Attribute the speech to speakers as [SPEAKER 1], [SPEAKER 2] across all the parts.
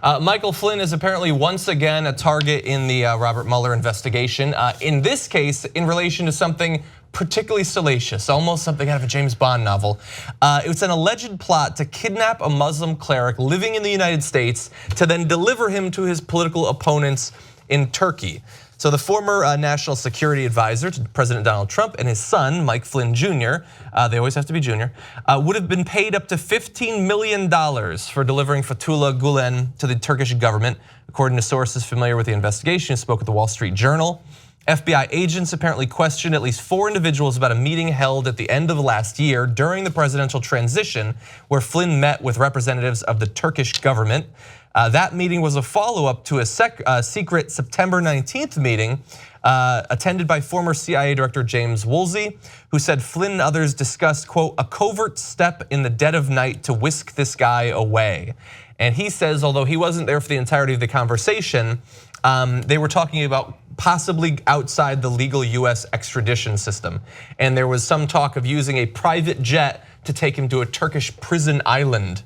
[SPEAKER 1] Michael Flynn is apparently once again a target in the Robert Mueller investigation. In this case, in relation to something particularly salacious, almost something out of a James Bond novel. It was an alleged plot to kidnap a Muslim cleric living in the United States to then deliver him to his political opponents in Turkey. So the former national security advisor to President Donald Trump and his son, Mike Flynn Jr., they always have to be Jr., would have been paid up to $15 million for delivering Fethullah Gulen to the Turkish government, according to sources familiar with the investigation who spoke with the Wall Street Journal. FBI agents apparently questioned at least 4 individuals about a meeting held at the end of last year during the presidential transition, where Flynn met with representatives of the Turkish government. That meeting was a follow-up to a secret September 19th meeting attended by former CIA Director James Woolsey, who said Flynn and others discussed, quote, a covert step in the dead of night to whisk this guy away. And he says, although he wasn't there for the entirety of the conversation, they were talking about possibly outside the legal US extradition system. And there was some talk of using a private jet to take him to a Turkish prison island.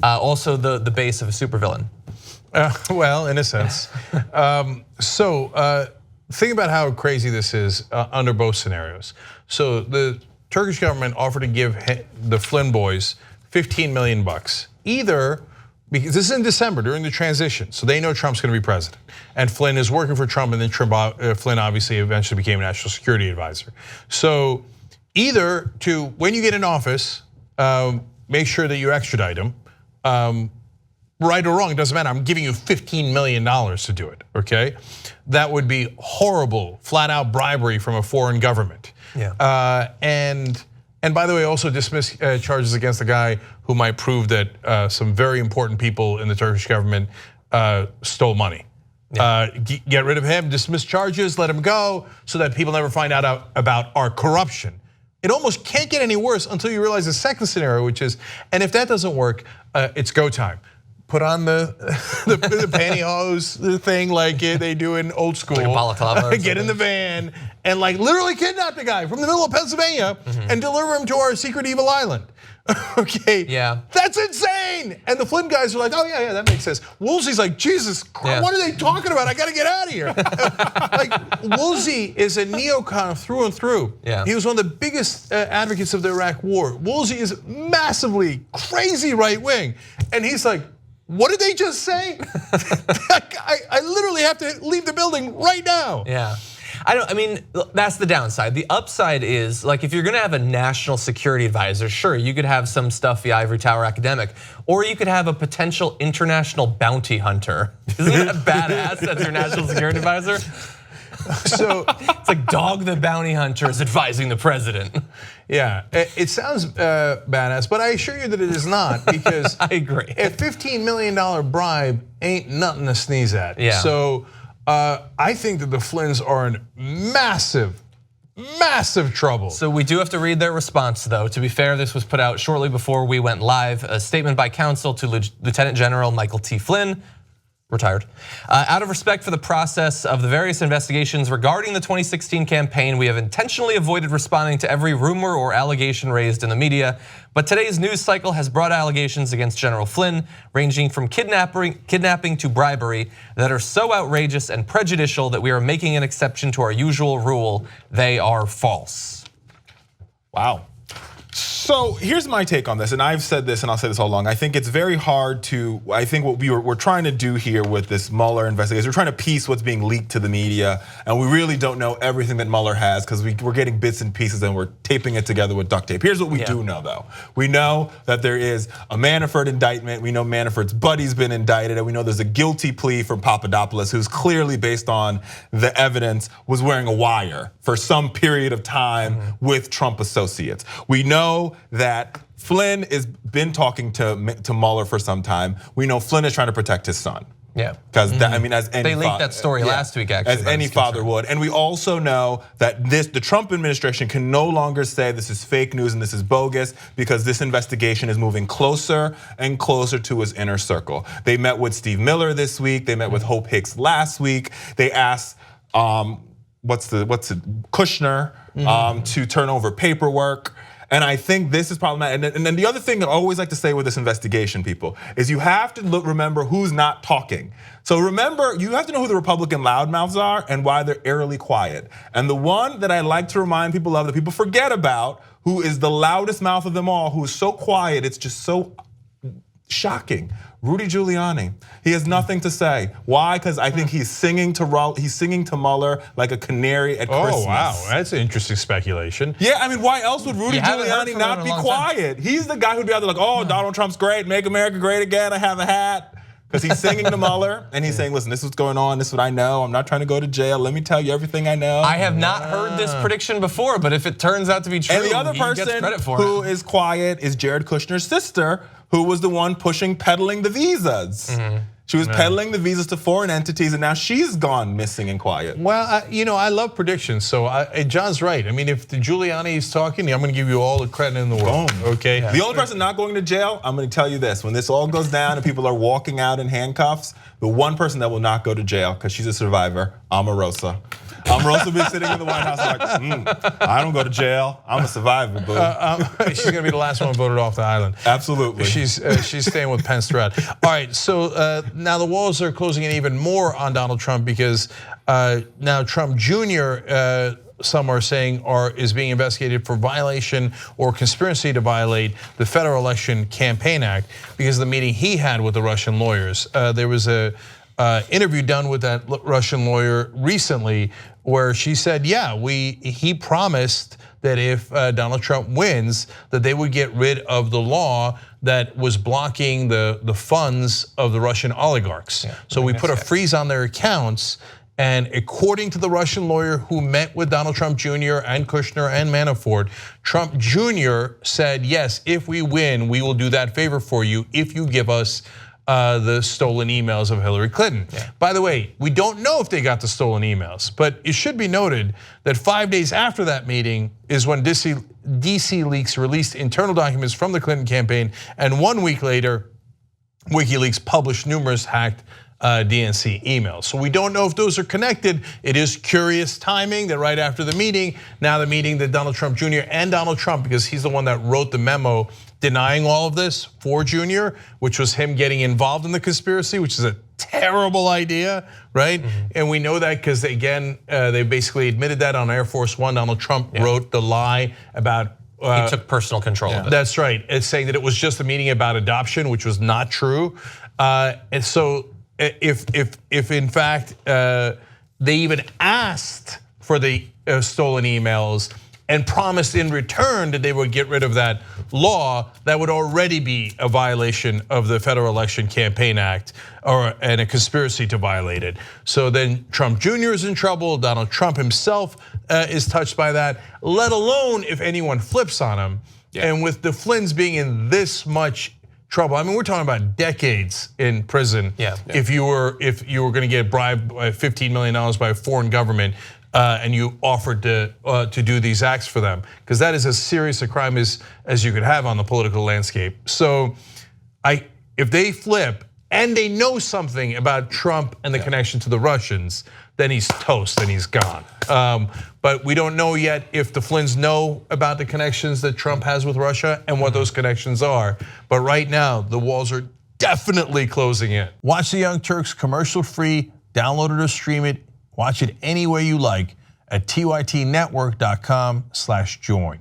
[SPEAKER 1] Also the base of a supervillain.
[SPEAKER 2] Well, in a sense. Think about how crazy this is under both scenarios. So the Turkish government offered to give the Flynn boys 15 million bucks. Either, because this is in December during the transition, so they know Trump's gonna be president. And Flynn is working for Trump, and then Flynn obviously eventually became a national security advisor. So either to, when you get in office, make sure that you extradite him. Right or wrong, it doesn't matter. I'm giving you $15 million to do it, okay? That would be horrible, flat out bribery from a foreign government.
[SPEAKER 1] Yeah.
[SPEAKER 2] And by the way, also dismiss charges against the guy who might prove that some very important people in the Turkish government stole money. Yeah. Get rid of him, dismiss charges, let him go, so that people never find out about our corruption. It almost can't get any worse until you realize the second scenario, which is, and if that doesn't work, it's go time. Put on the pantyhose thing like they do in old school.
[SPEAKER 1] Like a balaclava.
[SPEAKER 2] Get in the van and like literally kidnap the guy from the middle of Pennsylvania and deliver him to our secret evil island. Okay,
[SPEAKER 1] yeah,
[SPEAKER 2] that's insane. And the Flynn guys are like, oh yeah, that makes sense. Woolsey's like, Jesus Christ, what are they talking about? I gotta get out of here. Like Woolsey is a neocon through and through.
[SPEAKER 1] Yeah.
[SPEAKER 2] He was one of the biggest advocates of the Iraq war. Woolsey is massively crazy right wing. And he's like, what did they just say? I literally have to leave the building right now.
[SPEAKER 1] Yeah. I mean, that's the downside. The upside is, like, if you're gonna have a national security advisor, sure, you could have some stuffy ivory tower academic, or you could have a potential international bounty hunter. Isn't that badass? That's your national security advisor.
[SPEAKER 2] So
[SPEAKER 1] it's like Dog the Bounty Hunter is advising the president.
[SPEAKER 2] Yeah, it sounds badass, but I assure you that it is not, because
[SPEAKER 1] I agree.
[SPEAKER 2] A $15 million bribe ain't nothing to sneeze at.
[SPEAKER 1] Yeah.
[SPEAKER 2] So I think that the Flynns are in massive trouble.
[SPEAKER 1] So we do have to read their response, though. To be fair, this was put out shortly before we went live. A statement by counsel to Lieutenant General Michael T. Flynn, retired. Out of respect for the process of the various investigations regarding the 2016 campaign, we have intentionally avoided responding to every rumor or allegation raised in the media. But today's news cycle has brought allegations against General Flynn, ranging from kidnapping to bribery, that are so outrageous and prejudicial that we are making an exception to our usual rule. They are false.
[SPEAKER 3] Wow. So here's my take on this, and I've said this and I'll say this all along. I think it's very hard to, I think what we're trying to do here with this Mueller investigation, we're trying to piece what's being leaked to the media, and we really don't know everything that Mueller has, because we're getting bits and pieces and we're taping it together with duct tape. Here's what we do know, though. We know that there is a Manafort indictment, we know Manafort's buddy's been indicted, and we know there's a guilty plea from Papadopoulos, who's clearly, based on the evidence, was wearing a wire for some period of time with Trump associates. We know that Flynn has been talking to Mueller for some time. We know Flynn is trying to protect his son.
[SPEAKER 1] Yeah,
[SPEAKER 3] because I mean, as any
[SPEAKER 1] they leaked that story last week, actually,
[SPEAKER 3] as any father would. And we also know that the Trump administration can no longer say this is fake news and this is bogus, because this investigation is moving closer and closer to his inner circle. They met with Steve Miller this week. They met with Hope Hicks last week. They asked Kushner to turn over paperwork. And I think this is problematic. And then the other thing I always like to say with this investigation, people, is you have to remember who's not talking. So remember, you have to know who the Republican loudmouths are and why they're eerily quiet. And the one that I like to remind people of, that people forget about, who is the loudest mouth of them all, who is so quiet, it's just so shocking. Rudy Giuliani. He has nothing to say. Why? Because I think he's singing to Mueller like a canary at Christmas.
[SPEAKER 2] Oh wow, that's an interesting speculation.
[SPEAKER 3] Yeah, I mean, why else would Rudy
[SPEAKER 1] haven't heard
[SPEAKER 3] Giuliani
[SPEAKER 1] from him
[SPEAKER 3] not
[SPEAKER 1] in a
[SPEAKER 3] be
[SPEAKER 1] long
[SPEAKER 3] quiet? He's the guy who'd be out there like, oh, Donald Trump's great, make America great again, I have a hat. Because he's singing to Mueller and he's saying, listen, this is what's going on, this is what I know, I'm not trying to go to jail, let me tell you everything I know.
[SPEAKER 1] I have not heard this prediction before, but if it turns out to be true,
[SPEAKER 3] And the other
[SPEAKER 1] he gets
[SPEAKER 3] person
[SPEAKER 1] credit for
[SPEAKER 3] who
[SPEAKER 1] it.
[SPEAKER 3] is quiet is Jared Kushner's sister, who was the one peddling the visas. She was peddling the visas to foreign entities, and now she's gone missing and quiet.
[SPEAKER 2] Well, I love predictions, so John's right. I mean, if the Giuliani is talking, I'm going to give you all the credit in the world.
[SPEAKER 3] Boom.
[SPEAKER 2] Okay.
[SPEAKER 3] The only person not going to jail, I'm going to tell you this: when this all goes down and people are walking out in handcuffs, the one person that will not go to jail because she's a survivor, Omarosa. Omarosa will be sitting in the White House like, I don't go to jail. I'm a survivor, boo.
[SPEAKER 2] She's going to be the last one voted off the island.
[SPEAKER 3] Absolutely.
[SPEAKER 2] She's staying with Pence throughout. All right, so now the walls are closing in even more on Donald Trump because now Trump Jr., some are saying, is being investigated for violation or conspiracy to violate the Federal Election Campaign Act because of the meeting he had with the Russian lawyers. There was a interview done with that Russian lawyer recently where she said, yeah, he promised that if Donald Trump wins, that they would get rid of the law that was blocking the funds of the Russian oligarchs. Yeah, so we put a freeze on their accounts. And according to the Russian lawyer who met with Donald Trump Jr. and Kushner and Manafort, Trump Jr. said, yes, if we win, we will do that favor for you if you give us the stolen emails of Hillary Clinton. Yeah. By the way, we don't know if they got the stolen emails, but it should be noted that 5 days after that meeting is when DC Leaks released internal documents from the Clinton campaign, and 1 week later, WikiLeaks published numerous hacked DNC emails. So we don't know if those are connected. It is curious timing that right after the meeting, now the meeting that Donald Trump Jr. and Donald Trump, because he's the one that wrote the memo denying all of this for Jr., which was him getting involved in the conspiracy, which is a terrible idea, right? And we know that because again, they basically admitted that on Air Force One. Donald Trump wrote the lie about
[SPEAKER 1] he took personal control of it.
[SPEAKER 2] That's right. It's saying that it was just a meeting about adoption, which was not true. And so if in fact they even asked for the stolen emails and promised in return that they would get rid of that law, that would already be a violation of the Federal Election Campaign Act and a conspiracy to violate it. So then Trump Jr. is in trouble, Donald Trump himself is touched by that, let alone if anyone flips on him. Yeah. And with the Flynn's being in this much trouble, I mean, we're talking about decades in prison.
[SPEAKER 1] Yeah.
[SPEAKER 2] If you were going to get bribed by $15 million by a foreign government, and you offered to do these acts for them, because that is as serious a crime as you could have on the political landscape. So, if they flip and they know something about Trump and the connection to the Russians, then he's toast and he's gone. But we don't know yet if the Flynns know about the connections that Trump has with Russia and what those connections are. But right now, the walls are definitely closing in. Watch the Young Turks commercial-free, download it or stream it. Watch it any way you like at tytnetwork.com/join.